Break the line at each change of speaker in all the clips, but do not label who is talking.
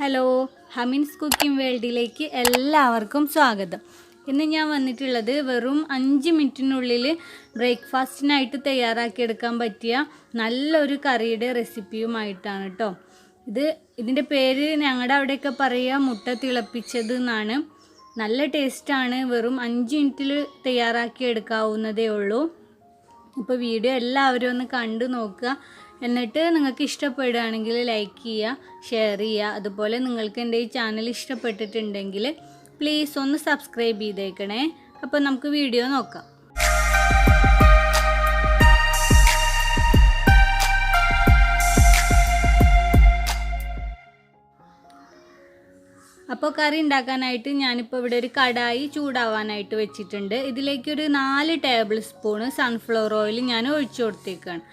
Hello, ഹമീൻസ് cooking വേൾഡിലേക്ക് എല്ലാവർക്കും സ്വാഗതം. ഇന്ന് ഞാൻ വന്നിട്ടുള്ളത് വെറും 5 മിനിറ്റിനുള്ളിൽ ബ്രേക്ക്ഫാസ്റ്റിനായിട്ട് തയ്യാറാക്കിയെടുക്കാൻ പറ്റിയ നല്ലൊരു കറിയുടെ റെസിപ്പിയുമായിട്ടാണ് കേട്ടോ. ഇതിൻ്റെ പേര് ഞങ്ങളുടെ അവിടെയൊക്കെ പറയുക മുട്ട തിളപ്പിച്ചത് എന്നാണ്. നല്ല ടേസ്റ്റാണ്. വെറും 5 മിനിറ്റിൽ തയ്യാറാക്കിയെടുക്കാവുന്നതേ ഉള്ളൂ. അപ്പോൾ വീഡിയോ എല്ലാവരും ഒന്ന് കണ്ടു നോക്കുക. എന്നിട്ട് നിങ്ങൾക്ക് ഇഷ്ടപ്പെടുകയാണെങ്കിൽ ലൈക്ക് ചെയ്യുക, ഷെയർ ചെയ്യുക. അതുപോലെ നിങ്ങൾക്ക് എൻ്റെ ഈ ചാനൽ ഇഷ്ടപ്പെട്ടിട്ടുണ്ടെങ്കിൽ പ്ലീസ് ഒന്ന് സബ്സ്ക്രൈബ് ചെയ്തേക്കണേ. അപ്പോൾ നമുക്ക് വീഡിയോ നോക്കാം. അപ്പോൾ കറി ഉണ്ടാക്കാനായിട്ട് ഞാനിപ്പോൾ ഇവിടെ ഒരു കടായി ചൂടാവാനായിട്ട് വെച്ചിട്ടുണ്ട്. ഇതിലേക്കൊരു 4 ടേബിൾ സ്പൂണ് സൺഫ്ലവർ ഓയിൽ ഞാൻ ഒഴിച്ചു കൊടുത്തേക്കാണ്.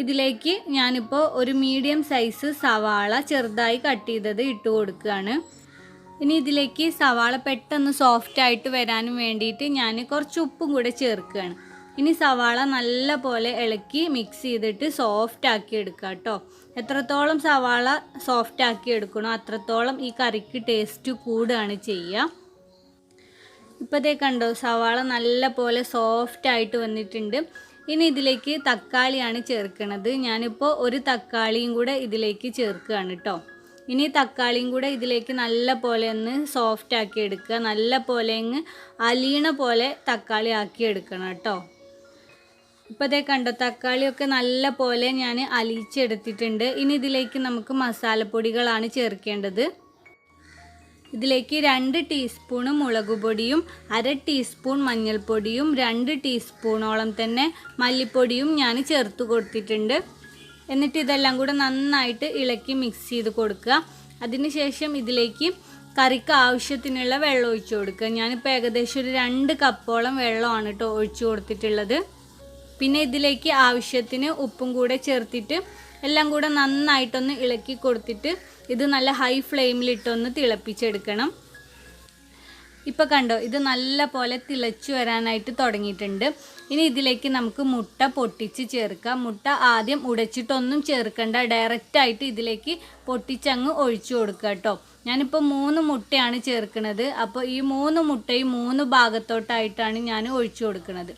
ഇതിലേക്ക് ഞാനിപ്പോൾ ഒരു മീഡിയം സൈസ് സവാള ചെറുതായി കട്ട് ചെയ്തത് ഇട്ട് കൊടുക്കുകയാണ്. ഇനി ഇതിലേക്ക് സവാള പെട്ടെന്ന് സോഫ്റ്റായിട്ട് വരാനും വേണ്ടിയിട്ട് ഞാൻ കുറച്ച് ഉപ്പും കൂടെ ചേർക്കുകയാണ്. ഇനി സവാള നല്ല പോലെ ഇളക്കി മിക്സ് ചെയ്തിട്ട് സോഫ്റ്റ് ആക്കി എടുക്കുക കേട്ടോ. എത്രത്തോളം സവാള സോഫ്റ്റ് ആക്കി എടുക്കണോ അത്രത്തോളം ഈ കറിക്ക് ടേസ്റ്റ് കൂടുകയാണ് ചെയ്യുക. ഇപ്പോഴത്തേ കണ്ടോ, സവാള നല്ല പോലെ സോഫ്റ്റ് ആയിട്ട് വന്നിട്ടുണ്ട്. ഇനി ഇതിലേക്ക് തക്കാളിയാണ് ചേർക്കുന്നത്. ഞാനിപ്പോൾ ഒരു തക്കാളിയും കൂടെ ഇതിലേക്ക് ചേർക്കുകയാണ് കേട്ടോ. ഇനി തക്കാളിയും കൂടെ ഇതിലേക്ക് നല്ല പോലെ ഒന്ന് സോഫ്റ്റ് ആക്കി എടുക്കുക. നല്ല പോലെ അങ്ങ് അലിയണ പോലെ തക്കാളി ആക്കി എടുക്കണം കേട്ടോ. ഇപ്പോൾ കണ്ടോ, തക്കാളിയൊക്കെ നല്ല പോലെ ഞാൻ അലിയിച്ചെടുത്തിട്ടുണ്ട്. ഇനി ഇതിലേക്ക് നമുക്ക് മസാലപ്പൊടികളാണ് ചേർക്കേണ്ടത്. ഇതിലേക്ക് 2 ടീസ്പൂണ് മുളക് പൊടിയും 1/2 ടീസ്പൂൺ മഞ്ഞൾപ്പൊടിയും 2 ടീസ്പൂണോളം തന്നെ മല്ലിപ്പൊടിയും ഞാൻ ചേർത്ത് കൊടുത്തിട്ടുണ്ട്. എന്നിട്ട് ഇതെല്ലാം കൂടെ നന്നായിട്ട് ഇളക്കി മിക്സ് ചെയ്ത് കൊടുക്കുക. അതിനുശേഷം ഇതിലേക്ക് കറിക്ക് ആവശ്യത്തിനുള്ള വെള്ളം ഒഴിച്ചു കൊടുക്കുക. ഞാനിപ്പോൾ ഏകദേശം ഒരു 2 കപ്പോളം വെള്ളമാണ് കേട്ടോ ഒഴിച്ചു കൊടുത്തിട്ടുള്ളത്. പിന്നെ ഇതിലേക്ക് ആവശ്യത്തിന് ഉപ്പും കൂടെ ചേർത്തിട്ട് എല്ലാം കൂടെ നന്നായിട്ടൊന്ന് ഇളക്കി കൊടുത്തിട്ട് ഇത് നല്ല ഹൈ ഫ്ലെയിമിലിട്ടൊന്ന് തിളപ്പിച്ചെടുക്കണം. ഇപ്പോൾ കണ്ടോ, ഇത് നല്ല പോലെ തിളച്ചു വരാനായിട്ട് തുടങ്ങിയിട്ടുണ്ട്. ഇനി ഇതിലേക്ക് നമുക്ക് മുട്ട പൊട്ടിച്ച് ചേർക്കാം. മുട്ട ആദ്യം ഉടച്ചിട്ടൊന്നും ചേർക്കണ്ട, ഡയറക്റ്റായിട്ട് ഇതിലേക്ക് പൊട്ടിച്ചങ്ങ് ഒഴിച്ചു കൊടുക്കുക കേട്ടോ. ഞാനിപ്പോൾ 3 മുട്ടയാണ് ചേർക്കുന്നത്. അപ്പോൾ ഈ 3 മുട്ടയും 3 ഭാഗത്തോട്ടായിട്ടാണ് ഞാൻ ഒഴിച്ചു കൊടുക്കുന്നത്.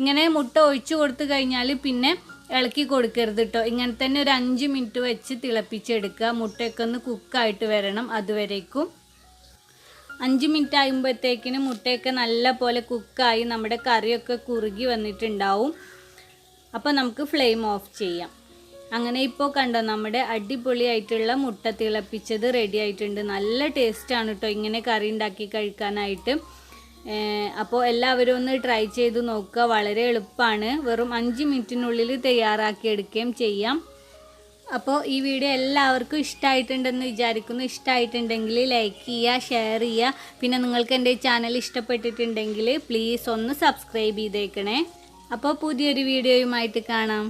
ഇങ്ങനെ മുട്ട ഒഴിച്ചു കൊടുത്തു കഴിഞ്ഞാൽ പിന്നെ ഇളക്കി കൊടുക്കരുത് കേട്ടോ. ഇങ്ങനെ തന്നെ ഒരു 5 മിനിറ്റ് വെച്ച് തിളപ്പിച്ചെടുക്കുക. മുട്ടയൊക്കെ ഒന്ന് കുക്കായിട്ട് വരണം. അതുവരേക്കും 5 മിനിറ്റ് ആകുമ്പോഴത്തേക്കിന് മുട്ടയൊക്കെ നല്ല പോലെ കുക്കായി നമ്മുടെ കറിയൊക്കെ കുറുകി വന്നിട്ടുണ്ടാവും. അപ്പോൾ നമുക്ക് ഫ്ലെയിം ഓഫ് ചെയ്യാം. അങ്ങനെ ഇപ്പോൾ കണ്ടോ, നമ്മുടെ അടിപൊളിയായിട്ടുള്ള മുട്ട തിളപ്പിച്ചത് റെഡി ആയിട്ടുണ്ട്. നല്ല ടേസ്റ്റാണ് കേട്ടോ ഇങ്ങനെ കറി ഉണ്ടാക്കി കഴിക്കാനായിട്ട്. അപ്പോൾ എല്ലാവരും ഒന്ന് ട്രൈ ചെയ്ത് നോക്കുക. വളരെ എളുപ്പമാണ്. വെറും 5 മിനിറ്റിനുള്ളിൽ തയ്യാറാക്കിയെടുക്കുകയും ചെയ്യാം. അപ്പോൾ ഈ വീഡിയോ എല്ലാവർക്കും ഇഷ്ടമായിട്ടുണ്ടെന്ന് വിചാരിക്കുന്നു. ഇഷ്ടമായിട്ടുണ്ടെങ്കിൽ ലൈക്ക് ചെയ്യുക, ഷെയർ ചെയ്യുക. പിന്നെ നിങ്ങൾക്ക് എൻ്റെ ചാനൽ ഇഷ്ടപ്പെട്ടിട്ടുണ്ടെങ്കിൽ പ്ലീസ് ഒന്ന് സബ്സ്ക്രൈബ് ചെയ്തേക്കണേ. അപ്പോൾ പുതിയൊരു വീഡിയോയുമായിട്ട് കാണാം.